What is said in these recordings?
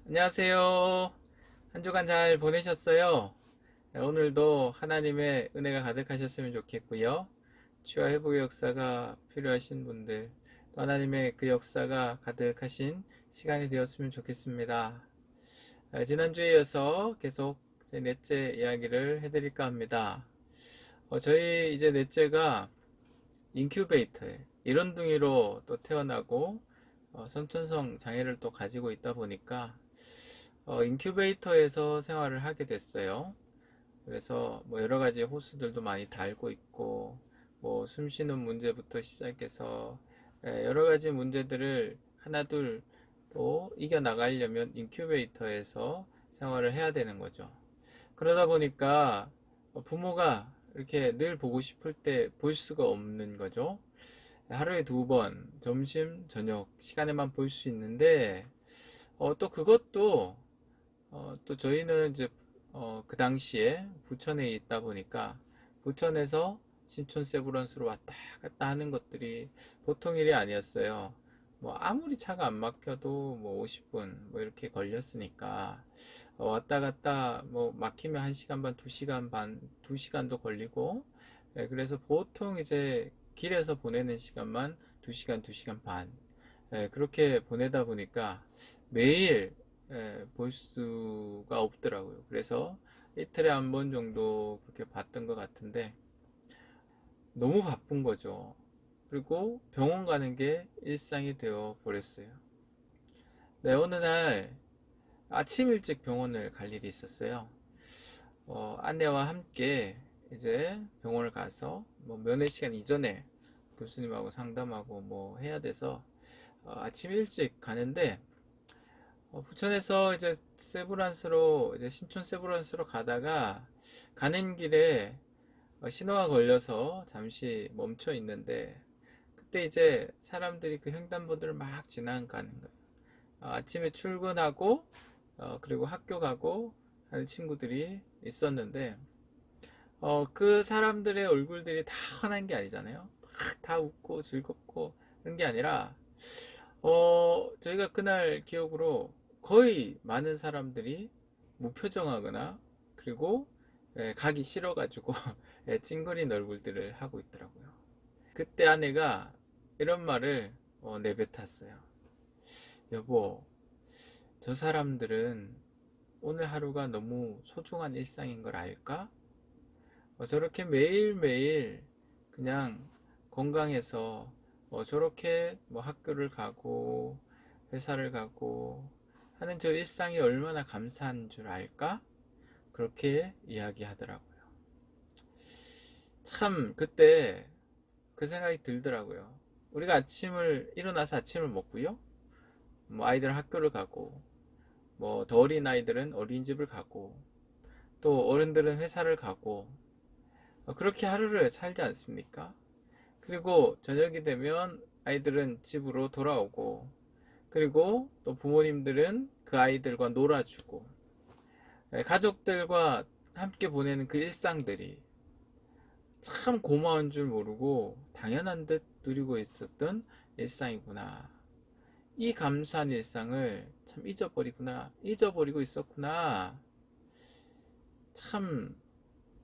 안녕하세요. 한 주간 잘 보내셨어요? 네, 오늘도 하나님의 은혜가 가득하셨으면 좋겠고요. 치유와 회복의 역사가 필요하신 분들, 또 하나님의 그 역사가 가득하신 시간이 되었으면 좋겠습니다. 지난주에 이어서 계속 제 넷째 이야기를 해드릴까 합니다. 저희 이제 넷째가 인큐베이터에 이런둥이로 또 태어나고 선천성 장애를 또 가지고 있다 보니까 인큐베이터에서 생활을 하게 됐어요. 그래서 뭐 여러 가지 호스들도 많이 달고 있고, 뭐 숨 쉬는 문제부터 시작해서 여러 가지 문제들을 하나둘 또 이겨나가려면 인큐베이터에서 생활을 해야 되는 거죠. 그러다 보니까 부모가 이렇게 늘 보고 싶을 때 볼 수가 없는 거죠. 하루에 2번, 점심, 저녁 시간에만 볼 수 있는데, 또 그것도 또 저희는 이제 그 당시에 부천에 있다 보니까 부천에서 신촌 세브란스로 왔다 갔다 하는 것들이 보통 일이 아니었어요. 뭐 아무리 차가 안 막혀도 뭐 50분 뭐 이렇게 걸렸으니까 왔다 갔다 뭐 막히면 1시간 반, 2시간 반, 2시간도 걸리고 그래서 보통 이제 길에서 보내는 시간만 2시간, 2시간 반 그렇게 보내다 보니까 매일 볼 수가 없더라고요. 그래서 이틀에 한 번 정도 그렇게 봤던 것 같은데 너무 바쁜 거죠. 그리고 병원 가는 게 일상이 되어 버렸어요. 네, 어느 날 아침 일찍 병원을 갈 일이 있었어요. 아내와 함께 이제 병원을 가서 뭐 면회 시간 이전에 교수님하고 상담하고 뭐 해야 돼서 아침 일찍 가는데 부천에서 이제 세브란스로 이제 신촌 세브란스로 가다가 가는 길에 신호가 걸려서 잠시 멈춰 있는데 그때 이제 사람들이 그 횡단보도를 막 지나가는 거예요. 아침에 출근하고 그리고 학교 가고 하는 친구들이 있었는데 그 사람들의 얼굴들이 다 환한 게 아니잖아요. 막 다 웃고 즐겁고 그런 게 아니라 저희가 그날 기억으로 거의 많은 사람들이 무표정하거나 그리고 가기 싫어가지고 찡그린 얼굴들을 하고 있더라고요. 그때 아내가 이런 말을 내뱉었어요. 여보, 저 사람들은 오늘 하루가 너무 소중한 일상인 걸 알까? 저렇게 매일매일 그냥 건강해서 저렇게 뭐 학교를 가고 회사를 가고 하는 저 일상이 얼마나 감사한 줄 알까? 그렇게 이야기하더라고요. 참 그때 그 생각이 들더라고요. 우리가 아침을 일어나서 아침을 먹고요. 뭐 아이들 학교를 가고 뭐 더 어린 아이들은 어린이집을 가고 또 어른들은 회사를 가고 그렇게 하루를 살지 않습니까? 그리고 저녁이 되면 아이들은 집으로 돌아오고 그리고 또 부모님들은 그 아이들과 놀아주고 가족들과 함께 보내는 그 일상들이 참 고마운 줄 모르고 당연한 듯 누리고 있었던 일상이구나. 이 감사한 일상을 참 잊어버리고 있었구나. 참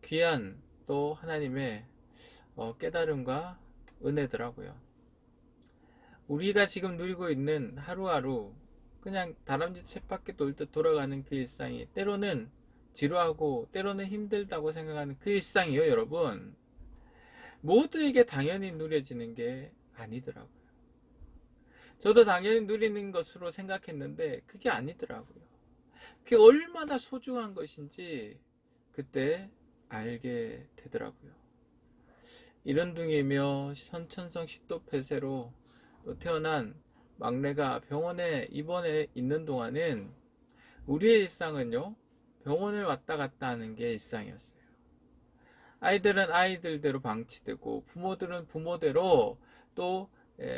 귀한 또 하나님의 깨달음과 은혜더라고요. 우리가 지금 누리고 있는 하루하루 그냥 다람쥐 쳇바퀴 돌듯 돌아가는 그 일상이 때로는 지루하고 때로는 힘들다고 생각하는 그 일상이요, 여러분. 모두에게 당연히 누려지는 게 아니더라고요. 저도 당연히 누리는 것으로 생각했는데 그게 아니더라고요. 그게 얼마나 소중한 것인지 그때 알게 되더라고요. 이런둥이며 선천성 식도폐쇄로 또 태어난 막내가 병원에 입원해 있는 동안은 우리의 일상은요, 병원을 왔다 갔다 하는 게 일상이었어요. 아이들은 아이들대로 방치되고 부모들은 부모대로 또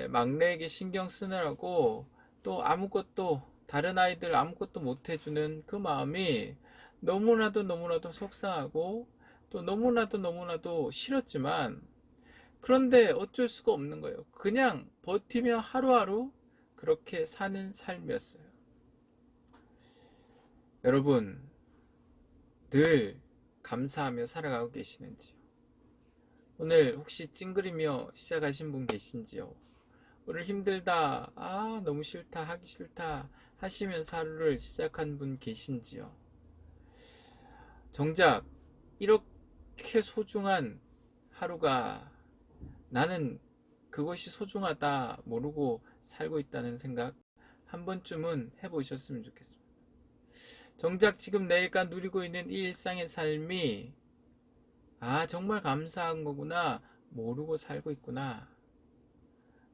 막내에게 신경 쓰느라고 또 아무것도 다른 아이들 아무것도 못 해주는 그 마음이 너무나도 속상하고 또 너무나도 싫었지만 그런데 어쩔 수가 없는 거예요. 그냥 버티며 하루하루 그렇게 사는 삶이었어요. 여러분, 늘 감사하며 살아가고 계시는지요? 오늘 혹시 찡그리며 시작하신 분 계신지요? 오늘 힘들다, 너무 싫다, 하기 싫다 하시면서 하루를 시작한 분 계신지요? 정작 이렇게 소중한 하루가 나는 그것이 소중하다 모르고 살고 있다는 생각 한 번쯤은 해보셨으면 좋겠습니다. 정작 지금 내가 누리고 있는 이 일상의 삶이 정말 감사한 거구나 모르고 살고 있구나.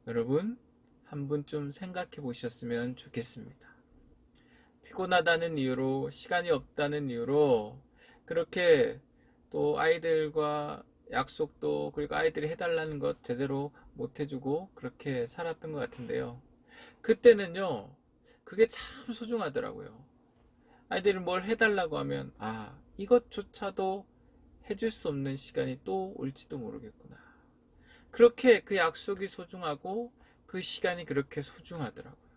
여러분 한 번쯤 생각해 보셨으면 좋겠습니다. 피곤하다는 이유로, 시간이 없다는 이유로 그렇게 또 아이들과 약속도, 그리고 아이들이 해달라는 것 제대로 못 해주고 그렇게 살았던 것 같은데요. 그때는요, 그게 참 소중하더라고요. 아이들이 뭘 해달라고 하면 이것조차도 해줄 수 없는 시간이 또 올지도 모르겠구나. 그렇게 그 약속이 소중하고 그 시간이 그렇게 소중하더라고요.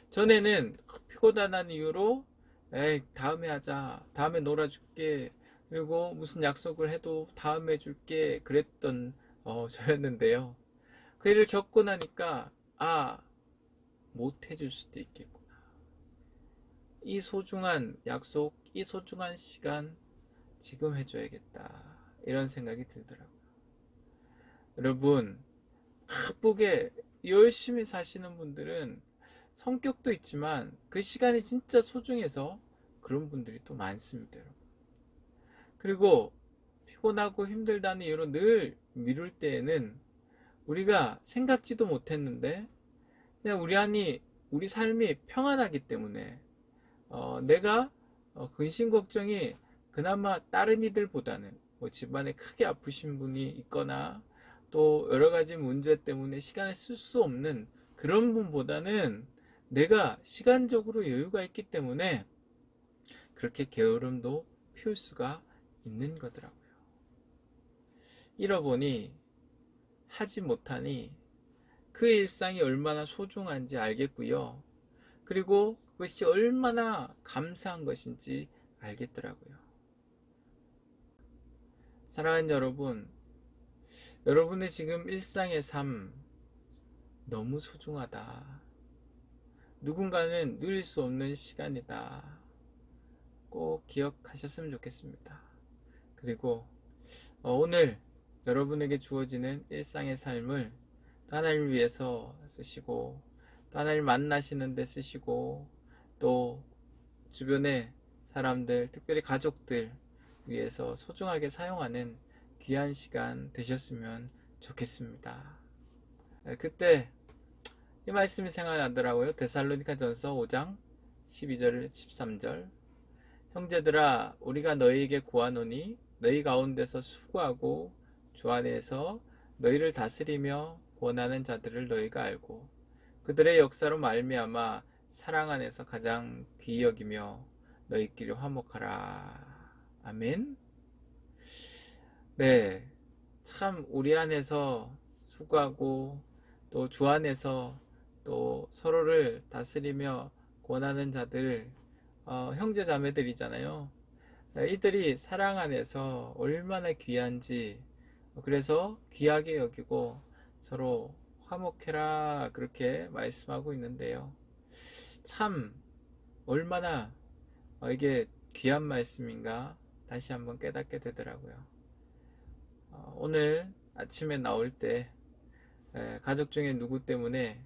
전에는 피곤하다는 이유로 다음에 하자, 다음에 놀아줄게, 그리고 무슨 약속을 해도 다음에 해줄게 그랬던 저였는데요. 그 일을 겪고 나니까 못 해줄 수도 있겠구나. 이 소중한 약속, 이 소중한 시간 지금 해줘야겠다, 이런 생각이 들더라고요. 여러분, 바쁘게 열심히 사시는 분들은 성격도 있지만 그 시간이 진짜 소중해서 그런 분들이 또 많습니다, 여러분. 그리고 피곤하고 힘들다는 이유로 늘 미룰 때에는 우리가 생각지도 못했는데 그냥 우리 삶이 평안하기 때문에 내가 근심 걱정이 그나마 다른 이들보다는 뭐 집안에 크게 아프신 분이 있거나 또 여러 가지 문제 때문에 시간을 쓸 수 없는 그런 분보다는 내가 시간적으로 여유가 있기 때문에 그렇게 게으름도 피울 수가 있는 거더라고요. 잃어보니, 하지 못하니 그 일상이 얼마나 소중한지 알겠고요. 그리고 그것이 얼마나 감사한 것인지 알겠더라고요. 사랑하는 여러분, 여러분의 지금 일상의 삶 너무 소중하다. 누군가는 누릴 수 없는 시간이다. 꼭 기억하셨으면 좋겠습니다. 그리고 오늘 여러분에게 주어지는 일상의 삶을 하나님을 위해서 쓰시고, 또 하나님을 만나시는 데 쓰시고, 또 주변의 사람들, 특별히 가족들 위해서 소중하게 사용하는 귀한 시간 되셨으면 좋겠습니다. 그때 이 말씀이 생각나더라고요. 데살로니가전서 5장 12절 13절. 형제들아, 우리가 너희에게 구하노니 너희 가운데서 수고하고 주 안에서 너희를 다스리며 권하는 자들을 너희가 알고 그들의 역사로 말미암아 사랑 안에서 가장 귀히 여기며 너희끼리 화목하라. 아멘. 네, 참 우리 안에서 수고하고 또 주 안에서 또 서로를 다스리며 권하는 자들, 형제 자매들이잖아요. 이들이 사랑 안에서 얼마나 귀한지, 그래서 귀하게 여기고 서로 화목해라, 그렇게 말씀하고 있는데요. 참 얼마나 이게 귀한 말씀인가 다시 한번 깨닫게 되더라고요. 오늘 아침에 나올 때 가족 중에 누구 때문에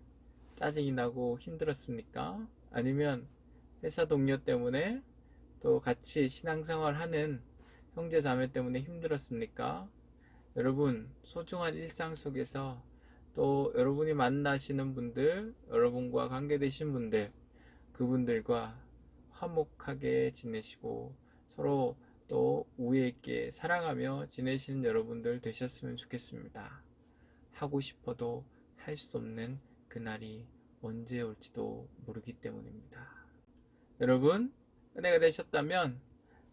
짜증이 나고 힘들었습니까? 아니면 회사 동료 때문에, 또 같이 신앙생활 하는 형제 자매 때문에 힘들었습니까? 여러분, 소중한 일상 속에서 또 여러분이 만나시는 분들, 여러분과 관계되신 분들, 그분들과 화목하게 지내시고 서로 또 우애 있게 사랑하며 지내시는 여러분들 되셨으면 좋겠습니다. 하고 싶어도 할 수 없는 그날이 언제 올지도 모르기 때문입니다. 여러분, 은혜가 되셨다면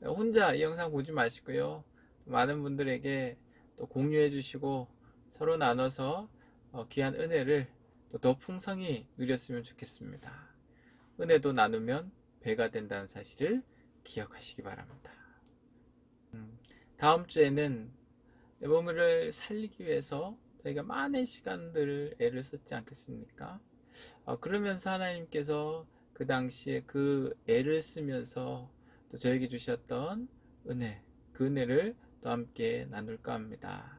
혼자 이 영상 보지 마시고요. 많은 분들에게 또 공유해 주시고 서로 나눠서 귀한 은혜를 더 풍성히 누렸으면 좋겠습니다. 은혜도 나누면 배가 된다는 사실을 기억하시기 바랍니다. 다음 주에는 내 몸을 살리기 위해서 저희가 많은 시간들을 애를 썼지 않겠습니까? 그러면서 하나님께서 그 당시에 그 애를 쓰면서 또 저에게 주셨던 은혜, 그 은혜를 또 함께 나눌까 합니다.